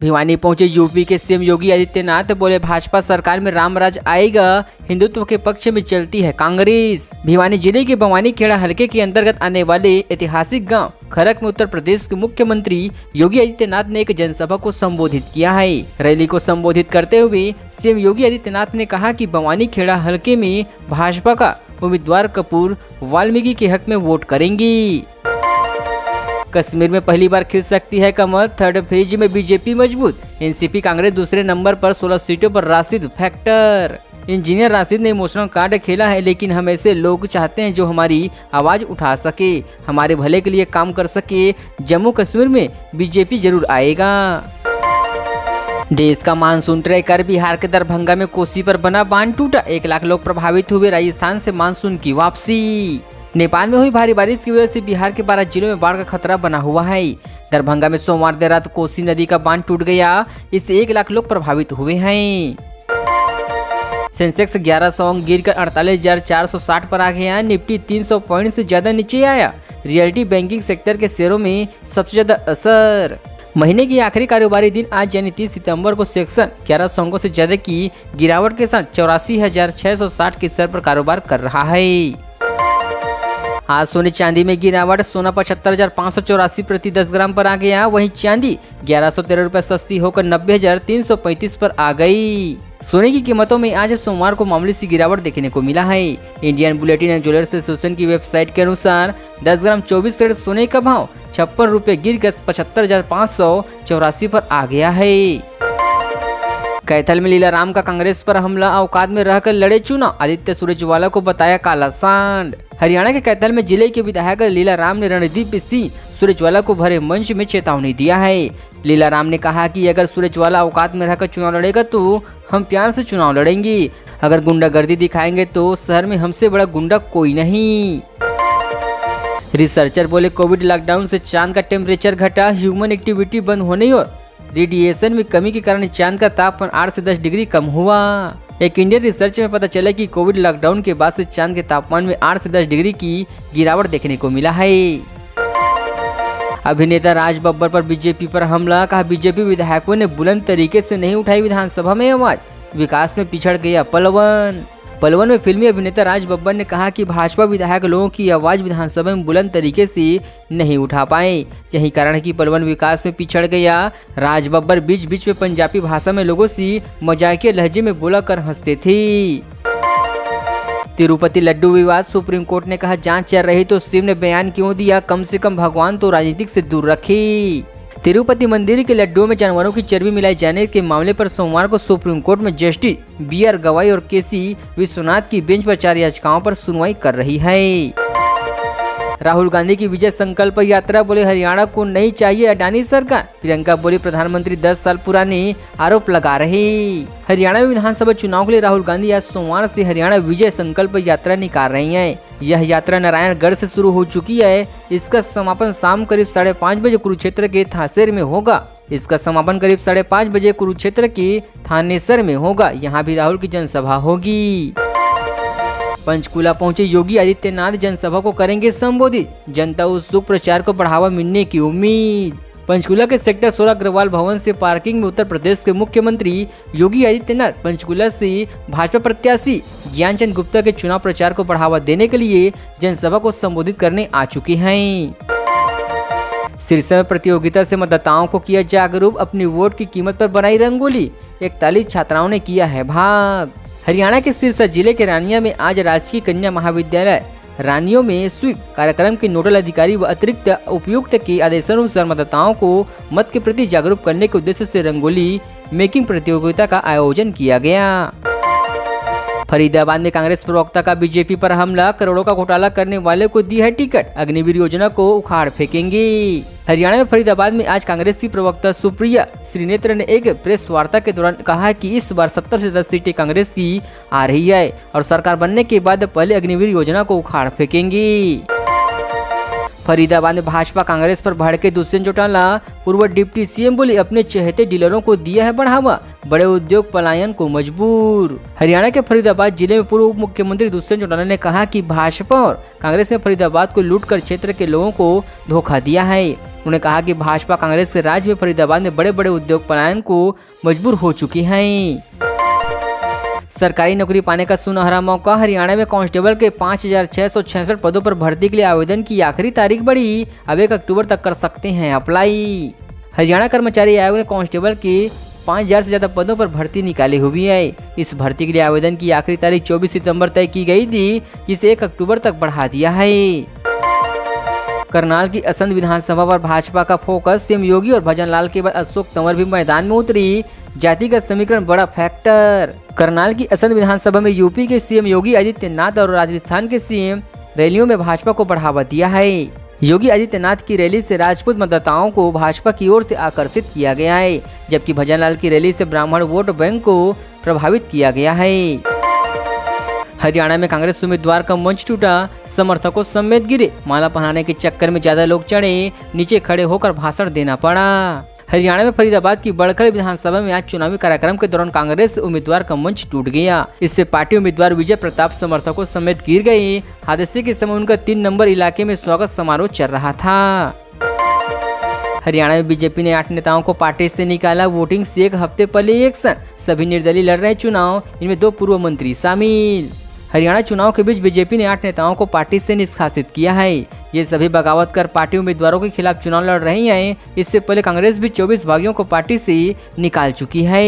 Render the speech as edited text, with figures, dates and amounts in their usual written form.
भिवानी पहुंचे यूपी के सीएम योगी आदित्यनाथ, बोले भाजपा सरकार में रामराज आएगा, हिंदुत्व के पक्ष में चलती है कांग्रेस। भिवानी जिले के बवानी खेड़ा हलके के अंतर्गत आने वाले ऐतिहासिक गांव खरक में उत्तर प्रदेश के मुख्यमंत्री योगी आदित्यनाथ ने एक जनसभा को संबोधित किया है। रैली को संबोधित करते हुए सीएम योगी आदित्यनाथ ने कहा कि बवानी खेड़ा हलके में भाजपा का उम्मीदवार कपूर वाल्मीकि के हक में वोट करेंगी। कश्मीर में पहली बार खिल सकती है कमर, थर्ड फेज में बीजेपी मजबूत, एनसीपी कांग्रेस दूसरे नंबर पर 16 सीटों पर राशिद फैक्टर। इंजीनियर राशिद ने इमोशनल कार्ड खेला है, लेकिन हम ऐसे लोग चाहते हैं जो हमारी आवाज उठा सके, हमारे भले के लिए काम कर सके। जम्मू कश्मीर में बीजेपी जरूर आएगा। देश का मानसून ट्रैक कर बिहार के दरभंगा में कोसी पर बना बांध टूटा, 1 लाख लोग प्रभावित हुए, राजस्थान से मानसून की वापसी। नेपाल में हुई भारी बारिश की वजह से बिहार के 12 जिलों में बाढ़ का खतरा बना हुआ है। दरभंगा में सोमवार देर रात कोसी नदी का बांध टूट गया, इससे 1 लाख लोग प्रभावित हुए हैं। सेंसेक्स 1100 अंक गिरकर 48,460 पर आ गया। निफ्टी 300 पॉइंट से ज्यादा नीचे आया। रियल्टी बैंकिंग सेक्टर के शेयरों में सबसे ज्यादा असर। महीने की आखिरी कारोबारी दिन आज यानी 30 सितंबर को सेक्शन 1100 अंकों से ज्यादा की गिरावट के साथ 84,660 के स्तर पर कारोबार कर रहा है। आज सोने चांदी में गिरावट, सोना 75,584 प्रति 10 ग्राम पर आ गया, वहीं चांदी 1113 रुपए सस्ती होकर 90,335 पर आ गई। सोने की कीमतों में आज सोमवार को मामूली सी गिरावट देखने को मिला है। Indian bulletin and jewellers association की वेबसाइट के अनुसार 10 ग्राम 24 कैरेट सोने का भाव 56 रुपए गिरकर 75,584 पर आ गया है। कैथल में लीलाराम का कांग्रेस पर हमला, औकात में रहकर लड़े चुनाव, आदित्य सुरजेवाला को बताया काला सांड। हरियाणा के कैथल में जिले के विधायक लीलाराम ने रणदीप सिंह सुरजेवाला को भरे मंच में चेतावनी दिया है। लीलाराम ने कहा कि अगर सुरजेवाला औकात में रहकर चुनाव लड़ेगा तो हम प्यार से चुनाव लड़ेंगे, अगर गुंडागर्दी दिखाएंगे तो शहर में हमसे बड़ा गुंडा कोई नहीं। रिसर्चर बोले कोविड लॉकडाउन से चांद का टेम्परेचर घटा, ह्यूमन एक्टिविटी बंद होने और रेडिएशन में कमी के कारण चांद का तापमान 8 से 10 डिग्री कम हुआ। एक इंडियन रिसर्च में पता चला कि कोविड लॉकडाउन के बाद से चांद के तापमान में 8 से 10 डिग्री की गिरावट देखने को मिला है। अभिनेता राज बब्बर पर बीजेपी पर हमला, कहा बीजेपी विधायकों ने बुलंद तरीके से नहीं उठाई विधानसभा में आवाज, विकास में पिछड़ गया पलवल में फिल्मी अभिनेता राज बब्बर ने कहा कि भाजपा विधायक लोगों की आवाज विधानसभा में बुलंद तरीके से नहीं उठा पाए, यही कारण है कि पलवल विकास में पिछड़ गया। राज बब्बर बीच बीच में पंजाबी भाषा में लोगों से मजाकिया लहजे में बोला कर हंसते थे। तिरुपति लड्डू विवाद, सुप्रीम कोर्ट ने कहा जांच चल रही तो शिव ने बयान क्यों दिया, कम से कम भगवान तो राजनीतिक से दूर रखी। तिरुपति मंदिर के लड्डुओं में जानवरों की चर्बी मिलाए जाने के मामले पर सोमवार को सुप्रीम कोर्ट में जस्टिस BR गवाई और KC विश्वनाथ की बेंच पर 4 याचिकाओं पर सुनवाई कर रही है। राहुल गांधी की विजय संकल्प यात्रा, बोले हरियाणा को नहीं चाहिए अडानी सरकार। प्रियंका बोली प्रधानमंत्री 10 साल पुराने आरोप लगा रहे। हरियाणा में विधानसभा चुनाव के लिए राहुल गांधी आज सोमवार से हरियाणा विजय संकल्प यात्रा निकाल रही हैं। यह यात्रा नारायणगढ़ से शुरू हो चुकी है। इसका समापन शाम करीब 5:30 बजे कुरुक्षेत्र के थानेसर में होगा। यहाँ भी राहुल की जनसभा होगी। पंचकुला पहुंचे योगी आदित्यनाथ, जनसभा को करेंगे संबोधित, जनता उत्सुक, प्रचार को बढ़ावा मिलने की उम्मीद। पंचकुला के सेक्टर 16 अग्रवाल भवन से पार्किंग में उत्तर प्रदेश के मुख्यमंत्री योगी आदित्यनाथ पंचकुला से भाजपा प्रत्याशी ज्ञानचंद गुप्ता के चुनाव प्रचार को बढ़ावा देने के लिए जनसभा को संबोधित करने आ चुके हैं। सिरसा में प्रतियोगिता से मतदाताओं को किया जागरूक, अपनी वोट की कीमत पर बनाई रंगोली, 41 छात्राओं ने किया है भाग। हरियाणा के सिरसा जिले के रानिया में आज राजकीय कन्या महाविद्यालय रानियों में स्वीप कार्यक्रम के नोडल अधिकारी व अतिरिक्त उपायुक्त के आदेशानुसार मतदाताओं को मत के प्रति जागरूक करने के उद्देश्य से रंगोली मेकिंग प्रतियोगिता का आयोजन किया गया। फरीदाबाद में कांग्रेस प्रवक्ता का बीजेपी पर हमला, करोड़ों का घोटाला करने वाले को दी है टिकट, अग्निवीर योजना को उखाड़ फेंकेंगे। हरियाणा में फरीदाबाद में आज कांग्रेस की प्रवक्ता सुप्रिया श्रीनेत्र ने एक प्रेस वार्ता के दौरान कहा कि इस बार 70 से 10 सीटें कांग्रेस की आ रही है और सरकार बनने के बाद पहले अग्निवीर योजना को उखाड़ फेंकेंगी। फरीदाबाद में भाजपा कांग्रेस पर भड़के दुष्यंत चौटाला। पूर्व डिप्टी सीएम बोले अपने चहेते डीलरों को दिया है बढ़ावा, बड़े उद्योग पलायन को मजबूर। हरियाणा के फरीदाबाद जिले में पूर्व मुख्यमंत्री दुष्यंत चौटाला ने कहा कि भाजपा और कांग्रेस ने फरीदाबाद को लूटकर क्षेत्र के लोगों को धोखा दिया है। उन्होंने कहा कि भाजपा कांग्रेस के राज में फरीदाबाद में बड़े बड़े उद्योग पलायन को मजबूर हो चुकी है। सरकारी नौकरी पाने का सुनहरा मौका। हरियाणा में कांस्टेबल के 5,666 पदों पर भर्ती के लिए आवेदन की आखिरी तारीख बढ़ी, अब 1 अक्टूबर तक कर सकते हैं अप्लाई। हरियाणा कर्मचारी आयोग ने कांस्टेबल के 5,000 से ज्यादा पदों पर भर्ती निकाली हुई है। इस भर्ती के लिए आवेदन की आखिरी तारीख 24 सितंबर तय की गई थी, जिसे 1 अक्टूबर तक बढ़ा दिया है। करनाल की असंध विधानसभा पर भाजपा का फोकस। सीएम योगी और भजन लाल के बाद अशोक तंवर भी मैदान में उतरी, जातिगत समीकरण बड़ा फैक्टर। करनाल की असंध विधानसभा में यूपी के सीएम योगी आदित्यनाथ और राजस्थान के सीएम रैलियों में भाजपा को बढ़ावा दिया है। योगी आदित्यनाथ की रैली से राजपूत मतदाताओं को भाजपा की ओर से आकर्षित किया गया है, जबकि भजन लाल की रैली से ब्राह्मण वोट बैंक को प्रभावित किया गया है। हरियाणा में कांग्रेस उम्मीदवार का मंच टूटा, समर्थकों समेत गिरे, माला पहनाने के चक्कर में ज्यादा लोग चढ़े, नीचे खड़े होकर भाषण देना पड़ा। हरियाणा में फरीदाबाद की बड़खड़ विधानसभा में आज चुनावी कार्यक्रम के दौरान कांग्रेस उम्मीदवार का मंच टूट गया। इससे पार्टी उम्मीदवार विजय प्रताप समर्थकों समेत गिर गए। हादसे के समय उनका 3 नंबर इलाके में स्वागत समारोह चल रहा था। हरियाणा में बीजेपी ने 8 नेताओं को पार्टी से निकाला, वोटिंग से 1 हफ्ते पहले एक्शन। सभी निर्दलीय लड़ रहे चुनाव, इनमें 2 पूर्व मंत्री शामिल। हरियाणा चुनाव के बीच बीजेपी ने 8 नेताओं को पार्टी से निष्कासित किया है। ये सभी बगावत कर पार्टी उम्मीदवारों के खिलाफ चुनाव लड़ रही हैं। इससे पहले कांग्रेस भी 24 बागियों को पार्टी से निकाल चुकी है।